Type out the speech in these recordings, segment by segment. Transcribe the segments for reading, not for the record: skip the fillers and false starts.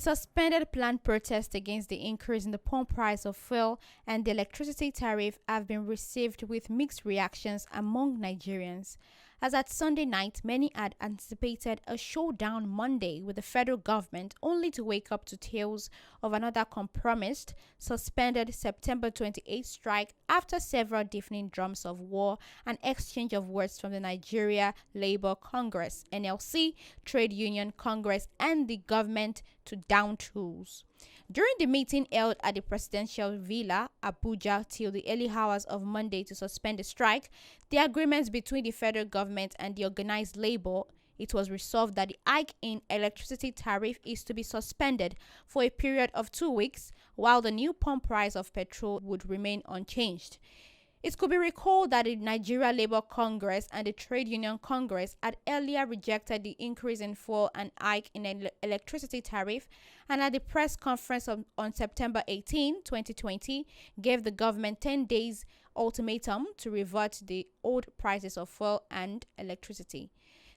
suspended planned protests against the increase in the pump price of fuel and the electricity tariff have been received with mixed reactions among Nigerians. As at Sunday night, many had anticipated a showdown Monday with the federal government, only to wake up to tales of another compromised, suspended September 28th strike after several deafening drums of war and exchange of words from the Nigeria Labour Congress, NLC, Trade Union Congress, and the government to down tools. During the meeting held at the presidential villa, Abuja, till the early hours of Monday to suspend the strike, the agreements between the federal government and the organized labor, it was resolved that the hike in electricity tariff is to be suspended for a period of 2 weeks, while the new pump price of petrol would remain unchanged. It could be recalled that the Nigeria Labour Congress and the Trade Union Congress had earlier rejected the increase in fuel and hike in electricity tariff, and at the press conference on September 18, 2020, gave the government 10 days ultimatum to revert to the old prices of fuel and electricity.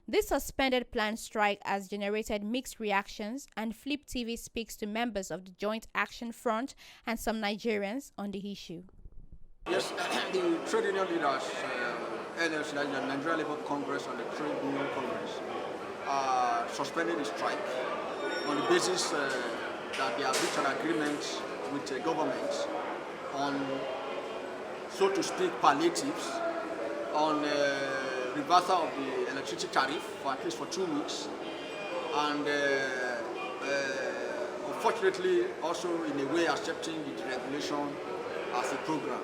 This suspended planned strike has generated mixed reactions, and Flip TV speaks to members of the Joint Action Front and some Nigerians on the issue. Yes, the trade union leaders, NLC, the Nigeria Labour Congress and the Trade Union Congress, suspended the strike on the basis that they have reached an agreement with the government on, so to speak, palliatives on reversal of the electricity tariff for at least for 2 weeks, and unfortunately also in a way accepting the deregulation as a program.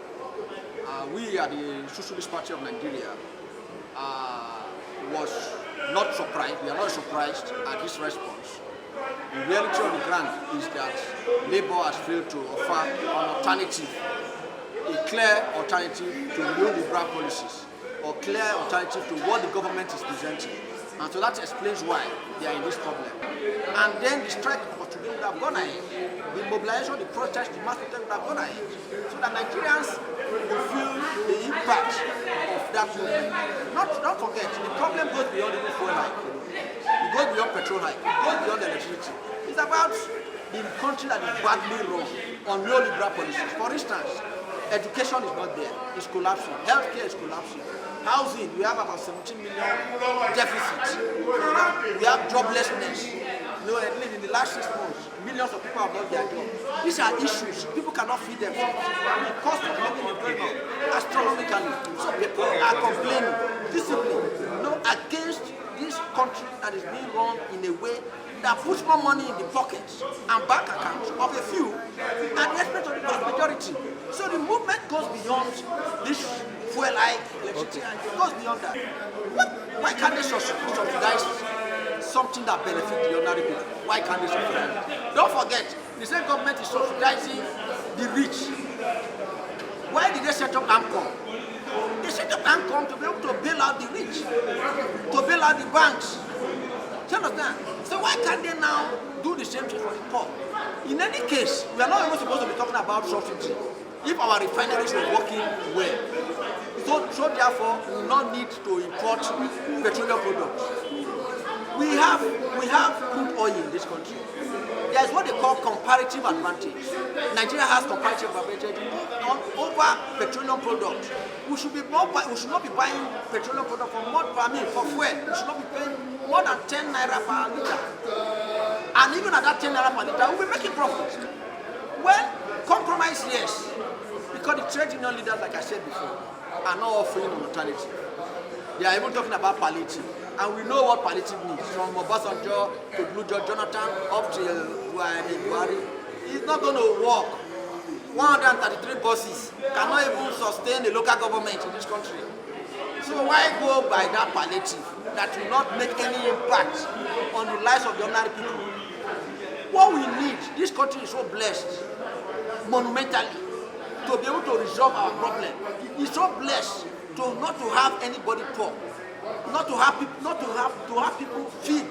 We at the Socialist Party of Nigeria was not surprised. We are not surprised at this response. The reality on the ground is that Labour has failed to offer an alternative, a clear alternative to neoliberal policies, or clear alternative to what the government is presenting. And so that explains why they are in this problem. And then the strike for today would have gone ahead. The mobilization, the protest, the mass protest would have gone ahead. So that Nigerians will feel the impact of that movement. Don't forget, the problem goes beyond the fuel hike. It goes beyond petrol hike. It goes beyond electricity. It's about the country that is badly run on neoliberal policies. For instance, education is not there. It's collapsing. Healthcare is collapsing. Housing, we have about 17 million deficit. We have joblessness. At least in the last 6 months, millions of people have lost their jobs. These are issues. People cannot feed themselves. The cost of living is going up astronomically. So people are complaining, discipline, against this country that is being run in a way that puts more money in the pockets and bank accounts of a few at the expense of the vast majority. So the movement goes beyond this fuel hike, electricity, and it goes beyond that. Why can't they subsidize something that benefits the ordinary people? Why can't they subsidize it? Don't forget, the same government is subsidizing the rich. Why did they set up AMCOM? They set up AMCOM to be able to bail out the rich, to bail out the banks. Do you understand? So why can't they now do the same thing for the poor? In any case, we are not even supposed to be talking about subsidy if our refineries were working well. So therefore, we will not need to import petroleum products. We have crude oil in this country. There is what they call comparative advantage. Nigeria has comparative advantage over petroleum products. We should not be buying petroleum products for fuel. We should not be paying more than 10 naira per liter. And even at that 10 naira per liter, we'll be making profit. Well, compromise, yes. Because the trade union leaders, like I said before, are not offering an alternative. They are even talking about palliative. And we know what palliative means. From Obasanjo to Blue George Jonathan up to Buhari. It's not going to work. 133 buses cannot even sustain the local government in this country. So why go by that palliative that will not make any impact on the lives of the ordinary people? What we need, this country is so blessed, monumentally, to be able to resolve our problem. It's so blessed to not to have anybody poor, not to have people feed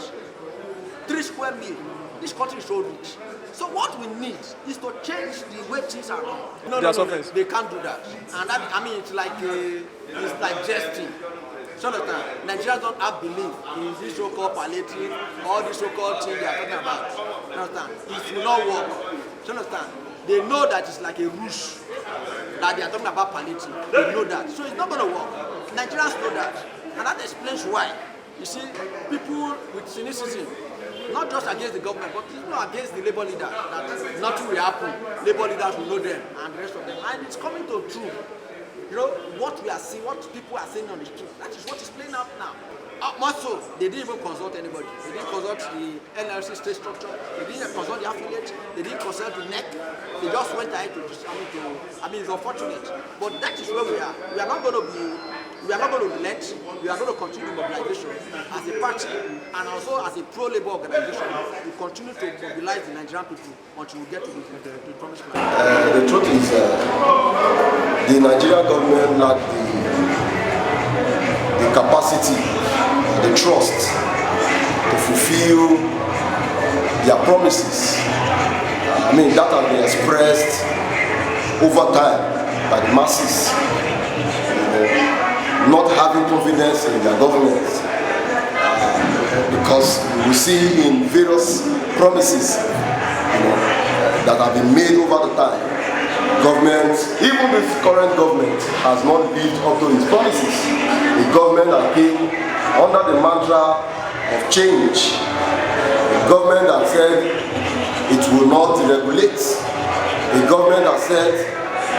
3 square meals. This country is so rich. So what we need is to change the way things are run. No, they can't do that. And that, it's like jesting. So understand, Nigerians don't have belief in this so-called palliative or this so-called thing they are talking about. You understand? It will not work. So understand? They know that it's like a ruse that they are talking about palliative. They know that. So it's not going to work. Nigerians know that. And that explains why. You see, people with cynicism, not just against the government, but even against the labor leader, that nothing will happen. Labor leaders will know them and the rest of them. And it's coming to true. You know, what we are seeing, what people are saying on the street, that is what is playing out now. More so, they didn't even consult anybody. They didn't consult the NLC state structure. They didn't consult the affiliates. They didn't consult the NEC. They just went ahead to, it's unfortunate. But that is where we are. We are not going to relent. We are going to continue mobilization as a party and also as a pro-labor organization. We continue to mobilize the Nigerian people until we get to the promised land. The truth is, the Nigerian government lack the capacity, the trust to fulfill their promises. I mean, that has been expressed over time by the masses. Not having confidence in their government, because we see in various promises that have been made over the time, government, even this current government, has not lived up to its promises. The government that came under the mantra of change, the government that said it will not deregulate, the government that said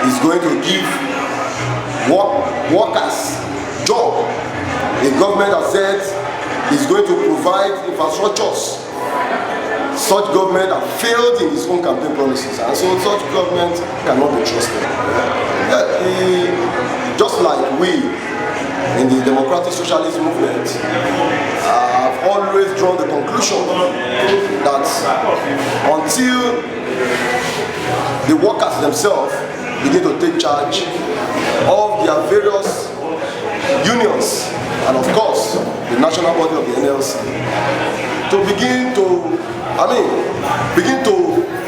it's going to give workers job, a government that said is going to provide infrastructures. Such government that failed in its own campaign promises, and so such government cannot be trusted. Just like we in the democratic socialist movement have always drawn the conclusion that until the workers themselves begin to take charge of their various unions and of course the national body of the NLC to begin to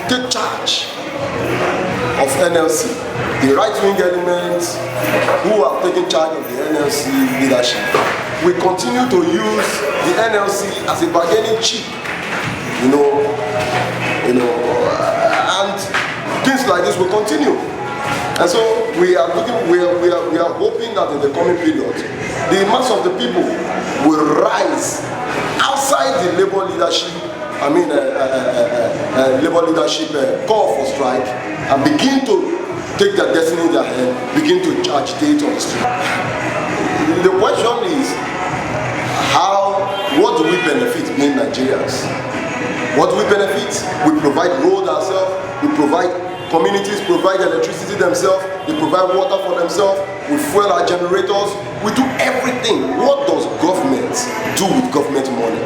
take charge of NLC, the right-wing elements who have taken charge of the NLC leadership will continue to use the NLC as a bargaining chip, and things like this will continue. And so we are hoping that in the coming period, the mass of the people will rise outside the labor leadership, call for strike, and begin to take their destiny in their hand, begin to agitate on the street. The question is, what do we benefit being Nigerians? What do we benefit? We provide road ourselves, we provide communities, provide electricity themselves, they provide water for themselves, we fuel our generators, we do everything. What does government do with government money?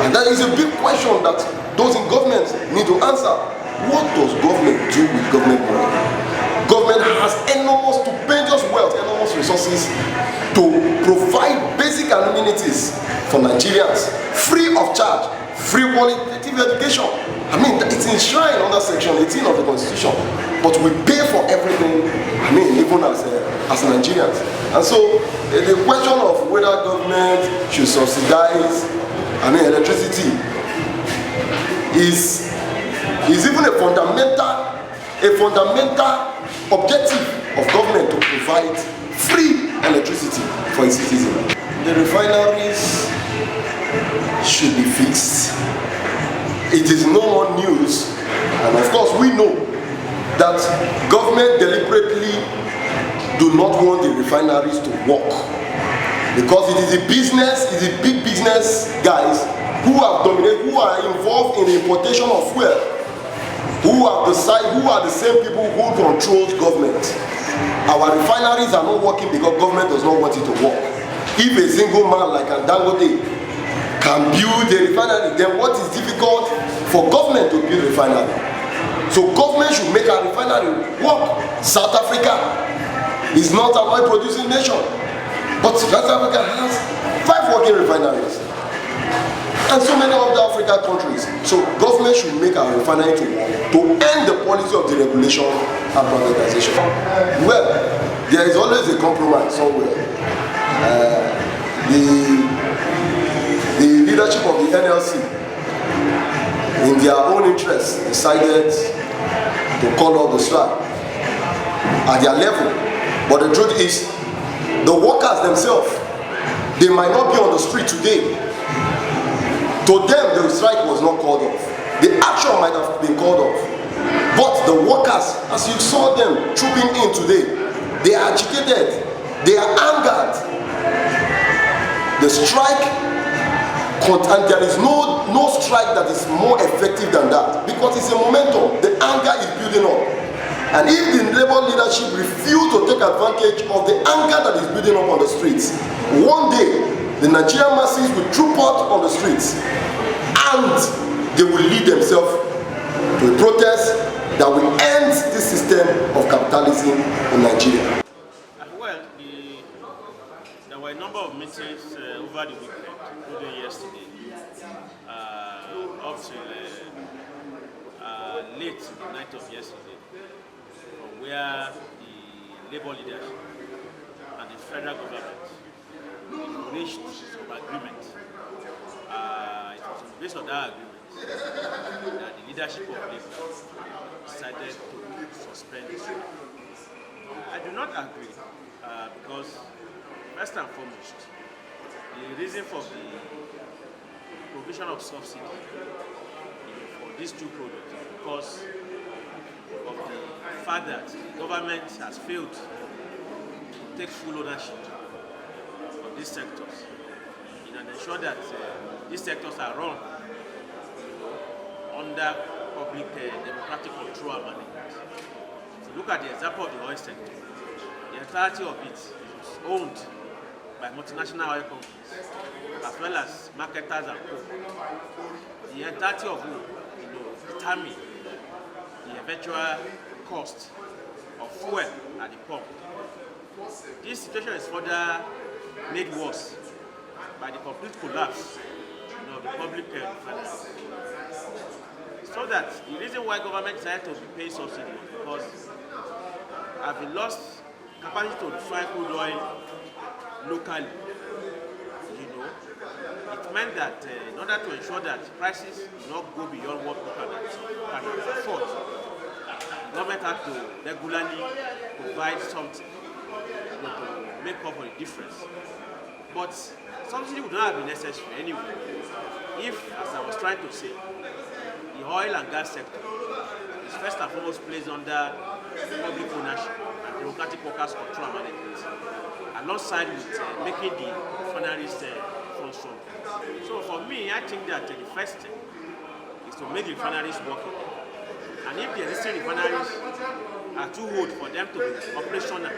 And that is a big question that those in government need to answer. What does government do with government money? Government has enormous, stupendous wealth, enormous resources to provide basic amenities for Nigerians, free of charge, free qualitative education. It's enshrined under Section 18 of the Constitution, but we pay for everything, even as Nigerians. And so, the question of whether government should subsidize electricity is even a fundamental objective of government to provide free electricity for its citizens. The refineries should be fixed. It is no more news, and of course we know that government deliberately do not want the refineries to work, because it is a business, it is big business guys who have dominated, who are involved in the importation of fuel, who are the same people who control government. Our refineries are not working because government does not want it to work. If a single man like Dangote can build a refinery, then what is difficult for government to build a refinery? So government should make a refinery work. South Africa is not an oil producing nation, but South Africa has 5 working refineries, and so many other African countries. So government should make a refinery to work, to end the policy of deregulation and privatization. Well, there is always a compromise somewhere. the leadership of the NLC, in their own interest, decided to call off the strike at their level. But the truth is, the workers themselves, they might not be on the street today. To them, the strike was not called off. The action might have been called off. But the workers, as you saw them trooping in today, they are agitated, they are angered. The strike, and there is no strike that is more effective than that, because it's a momentum. The anger is building up. And if the labor leadership refuse to take advantage of the anger that is building up on the streets, one day the Nigerian masses will troop out on the streets and they will lead themselves to a protest that will end this system of capitalism in Nigeria. Well, there were a number of meetings over the weekend, including yesterday, up till late the night of yesterday, where the labor leadership and the federal government reached some agreement. It was based on that agreement that the leadership of Labour decided to suspend the strike. I do not agree because, first and foremost, the reason for the provision of subsidy for these two products is because of the fact that the government has failed to take full ownership of these sectors and ensure that these sectors are run under public democratic control and management. If you look at the example of the oil sector, the entirety of it is owned by multinational oil companies as well as marketers and co. The entirety of whom determine the eventual cost of fuel at the pump. This situation is further made worse by the complete collapse of the public finance. So that the reason why government decided to be paying subsidy was because having lost capacity to refine crude oil locally, it meant that in order to ensure that prices do not go beyond what people can afford, the government had to regularly provide something to make up for the difference. But subsidy would not have been necessary anyway if, as I was trying to say, the oil and gas sector is first and foremost placed under public ownership and democratic workers' control and management, alongside with making the refineries function. So for me, I think that the first step is to make the refineries working. And if the existing refineries are too old for them to be operational,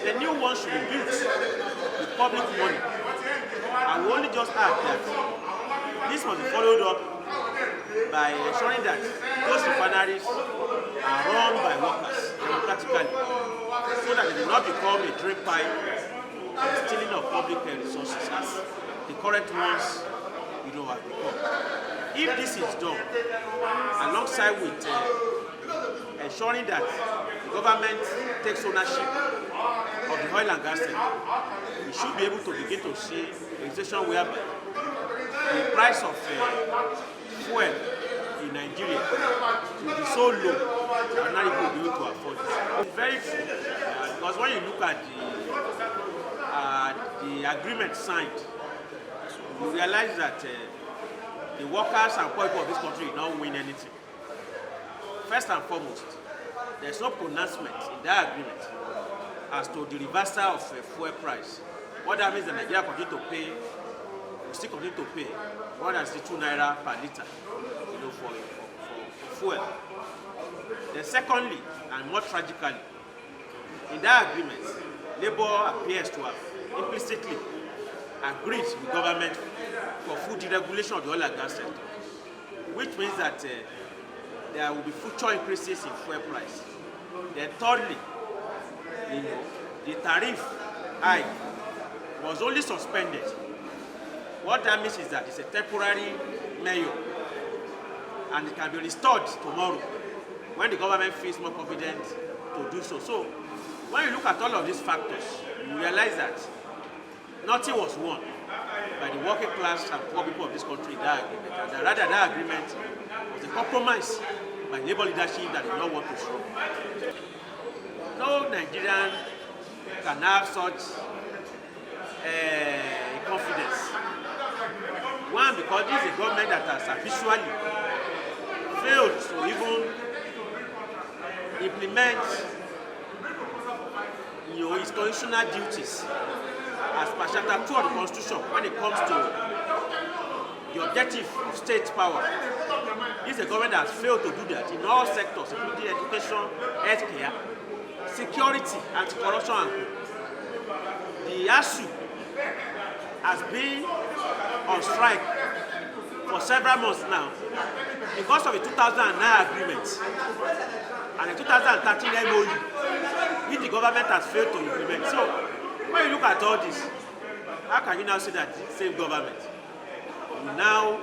the new ones should be built with public money. I will only just add that this must be followed up by ensuring that those refineries are run by workers democratically, so that they do not become a drain pipe and stealing of public resources as the current ones have become. If this is done, alongside with ensuring that the government takes ownership of the oil and gas sector, we should be able to begin to see a situation whereby the price of fuel in Nigeria will be so low that ordinary people will be able to afford it. It's very true, because when you look at the agreement signed, you realize that the workers and poor people of this country did not win anything. First and foremost, there's no pronouncement in that agreement as to the reversal of fuel price. What that means is that Nigeria will still continue to pay 162 naira per litre, for fuel. Then secondly, and more tragically, in that agreement, Labour appears to have implicitly agreed with government for full deregulation of the oil and gas sector, which means that there will be future increases in fuel price. Then thirdly, the tariff hike was only suspended. What that means is that it's a temporary measure and it can be restored tomorrow when the government feels more confident to do so. So when you look at all of these factors, you realize that nothing was won by the working class and poor people of this country in that agreement. And rather, that agreement was a compromise by Labour leadership that did not want to show. No Nigerian can have such confidence. One, because this is a government that has habitually failed to even implement its constitutional duties as per Chapter 2 of the Constitution when it comes to the objective of state power. This is a government that has failed to do that in all sectors, including education, healthcare, security, anti-corruption, and the ASU has been on strike for several months now because of the 2009 agreement and the 2013 MOU, which the government has failed to implement. So, when you look at all this, how can you now say that the same government will now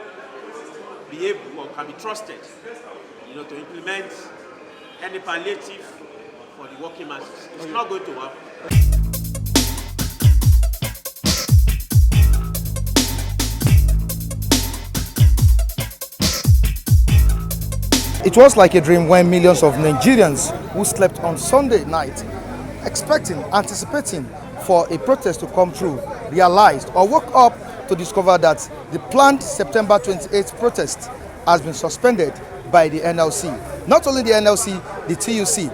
be able or can be trusted, to implement any palliative for the working masses? It's not going to happen. It was like a dream when millions of Nigerians who slept on Sunday night, anticipating for a protest to come through, realized or woke up to discover that the planned September 28th protest has been suspended by the NLC. Not only the NLC, the TUC.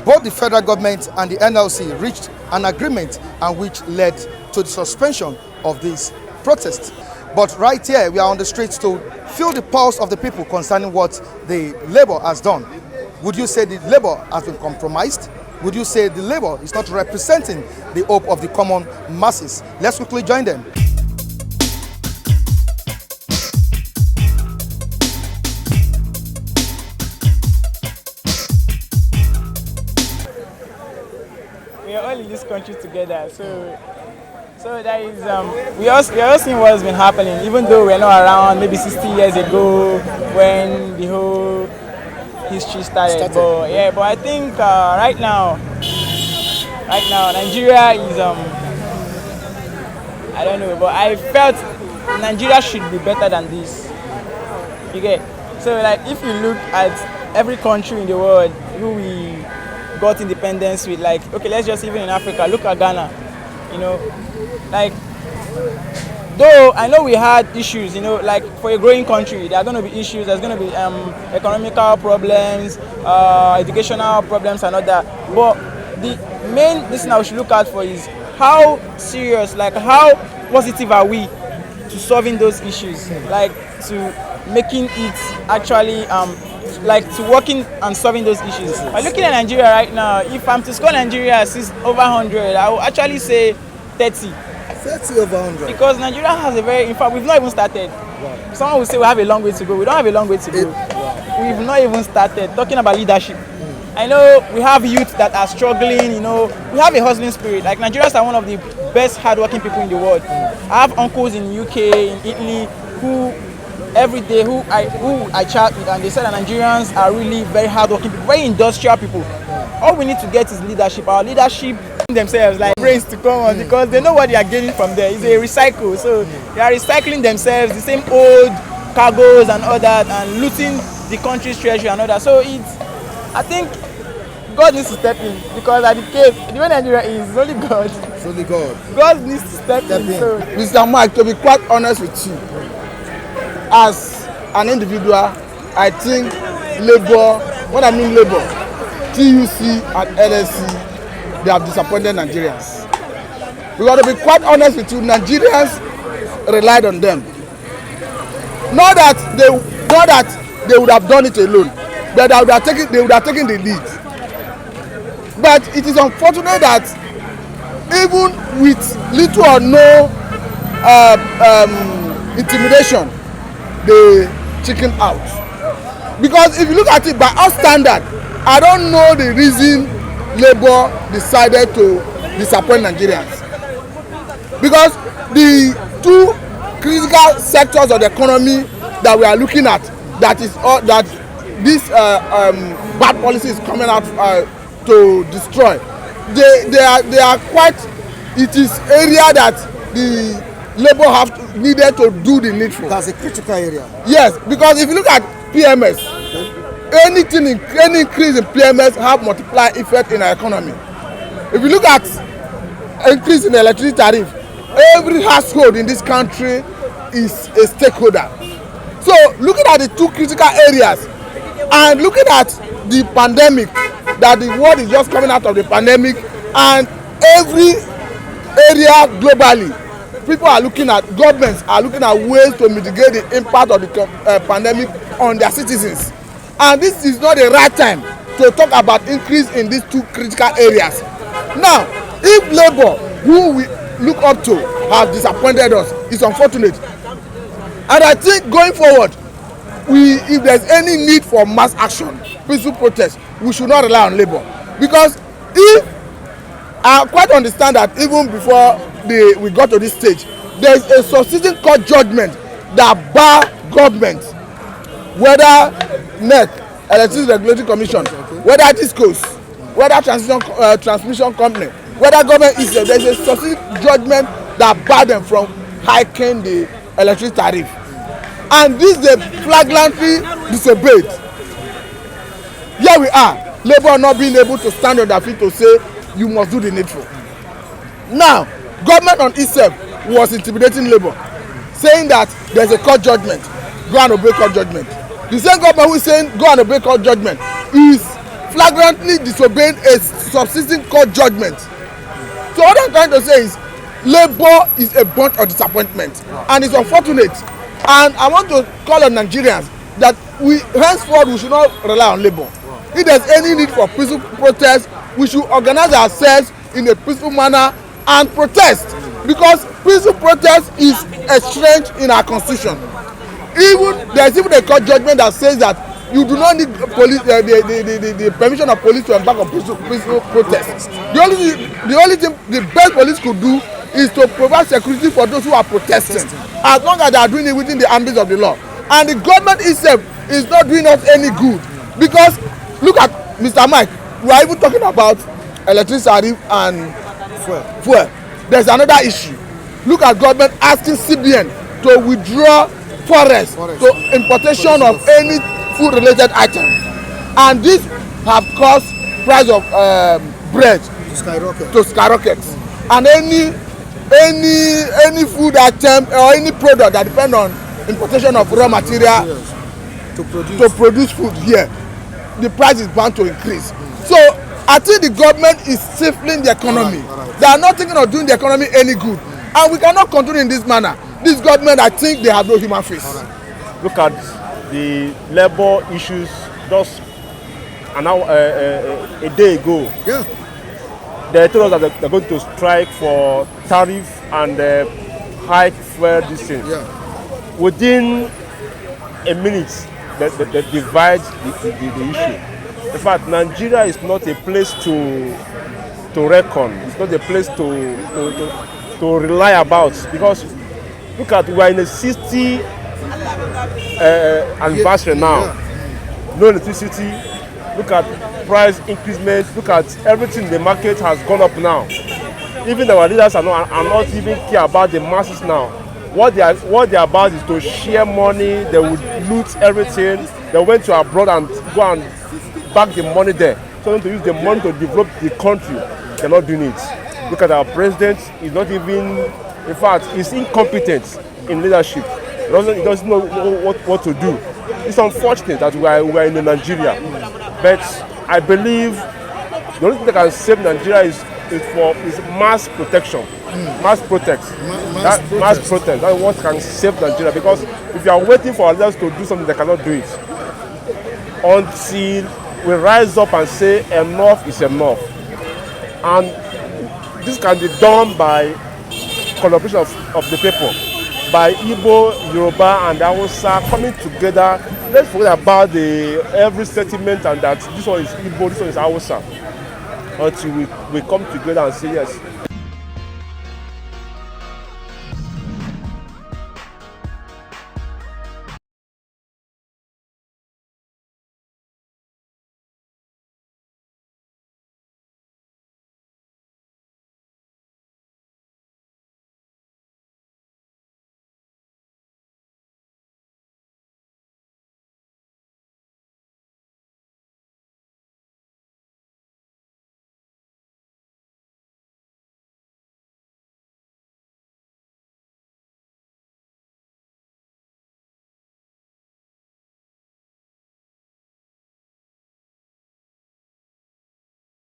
Both the federal government and the NLC reached an agreement and which led to the suspension of this protest. But right here, we are on the streets to feel the pulse of the people concerning what the Labour has done. Would you say the Labour has been compromised? Would you say the Labour is not representing the hope of the common masses? Let's quickly join them. We are all in this country together, so that is we all seen what's been happening, even though we're not around maybe 60 years ago when the whole history started. But I think right now Nigeria is I don't know, but I felt Nigeria should be better than this. You get? So like if you look at every country in the world who we got independence with, like okay, let's just even in Africa, look at Ghana. Like, though I know we had issues, like for a growing country, there are going to be issues. There's going to be economical problems, educational problems, and all that. But the main thing I should look out for is how serious, like how positive are we to solving those issues, like to making it actually, like to working and solving those issues. By looking at Nigeria right now, if I'm to score Nigeria over 100, I will actually say 30. 30 over 100. Because Nigeria has in fact, we've not even started. Wow. Someone will say we have a long way to go. We don't have a long way to go. Wow. We've not even started. Talking about leadership. I know we have youth that are struggling, we have a hustling spirit. Like Nigerians are one of the best hardworking people in the world. I have uncles in UK, in Italy, who every day who I chat with, and they say that Nigerians are really very hardworking people, very industrial people. All we need to get is leadership. Our leadership themselves like brains to come on because they know what they are getting from there. It's a recycle, so they are recycling themselves, the same old cargoes and all that, and looting the country's treasure and all that. So I think God needs to step in, because at the way Nigeria is, it's only God. It's only God. God needs to step in. So. Mr. Mike, to be quite honest with you, as an individual, I think Labour, when I mean Labour, TUC and NSC, they have disappointed Nigerians. Because to be quite honest with you, Nigerians relied on them. Not that they would have done it alone, but they would have taken the lead. But it is unfortunate that even with little or no intimidation, they chicken out. Because if you look at it by our standard, I don't know the reason Labour decided to disappoint Nigerians. Because the two critical sectors of the economy that we are looking at, that this bad policy is coming out to destroy, they are quite it is area that the labour needed to do the needful. That's a critical area. Yes, because if you look at PMS, any increase in PMS have multiplier effect in our economy. If you look at increase in the electricity tariff, every household in this country is a stakeholder. So looking at the two critical areas and looking at the pandemic, that the world is just coming out of the pandemic, and every area globally, governments are looking at ways to mitigate the impact of the pandemic on their citizens. And this is not the right time to talk about increase in these two critical areas. Now, if Labour, who we look up to, have disappointed us, it's unfortunate. And I think going forward, if there's any need for mass action, peaceful protest, we should not rely on Labour. Because if I quite understand that even before we got to this stage, there is a succeeding court judgment that bar government, whether NEC, Electricity Regulatory Commission, whether DISCOs, whether transmission company, whether government is there is a succeeding judgment that bar them from hiking the electricity tariff, and this they flagrantly disobeyed. Here we are, Labour not being able to stand on their feet to say you must do the needful. Now, government on itself was intimidating Labour, saying that there's a court judgment, go and obey court judgment. The same government who is saying go and obey court judgment is flagrantly disobeying a subsisting court judgment. So what I'm trying to say is Labour is a bunch of disappointment, and it's unfortunate. And I want to call on Nigerians that henceforth we should not rely on Labour. If there's any need for peaceful protest, we should organize ourselves in a peaceful manner and protest, because peaceful protest is a strength in our constitution. There's even a court judgment that says that you do not need police, the permission of police to embark on peaceful protest. The only thing the best police could do is to provide security for those who are protesting, as long as they are doing it within the ambit of the law. And the government itself is not doing us any good, because look at Mr. Mike, we are even talking about electricity and fuel. There's another issue. Look at government asking CBN to withdraw forest to importation of any food related item, and this have caused price of bread to skyrocket. And any food item or any product that depend on importation of raw material to produce food here, the price is bound to increase. So I think the government is stifling the economy. They are not thinking of doing the economy any good, and we cannot continue in this manner. This government, I think they have no human face. Look at the labor issues just an hour, a day ago. Yeah. They told us that they're going to strike for tariff and hike fuel this thing. Yeah. Within a minute, they divide the issue. In fact, Nigeria is not a place to reckon. It's not a place to rely about, because look at, we are in a 60 anniversary now. No electricity. Look at price increment. Look at everything in the market has gone up now. Even our leaders are not even care about the masses now. What they are about is to share money. They would loot everything. They went to abroad and go and back the money there. So to use the money to develop the country. They're not doing it. Look at our president. He's not even, in fact, he's incompetent in leadership. He doesn't know what to do. It's unfortunate that we are in Nigeria. But I believe the only thing that can save Nigeria is mass protection. Mass protest. Mass protest. That's what can save Nigeria. Because if you are waiting for others to do something, they cannot do it. Until we rise up and say enough is enough. And this can be done by collaboration of the people, by Igbo, Yoruba, and Hausa coming together. Let's forget about every sentiment and that this one is Igbo, this one is Hausa. Until we come together and say yes,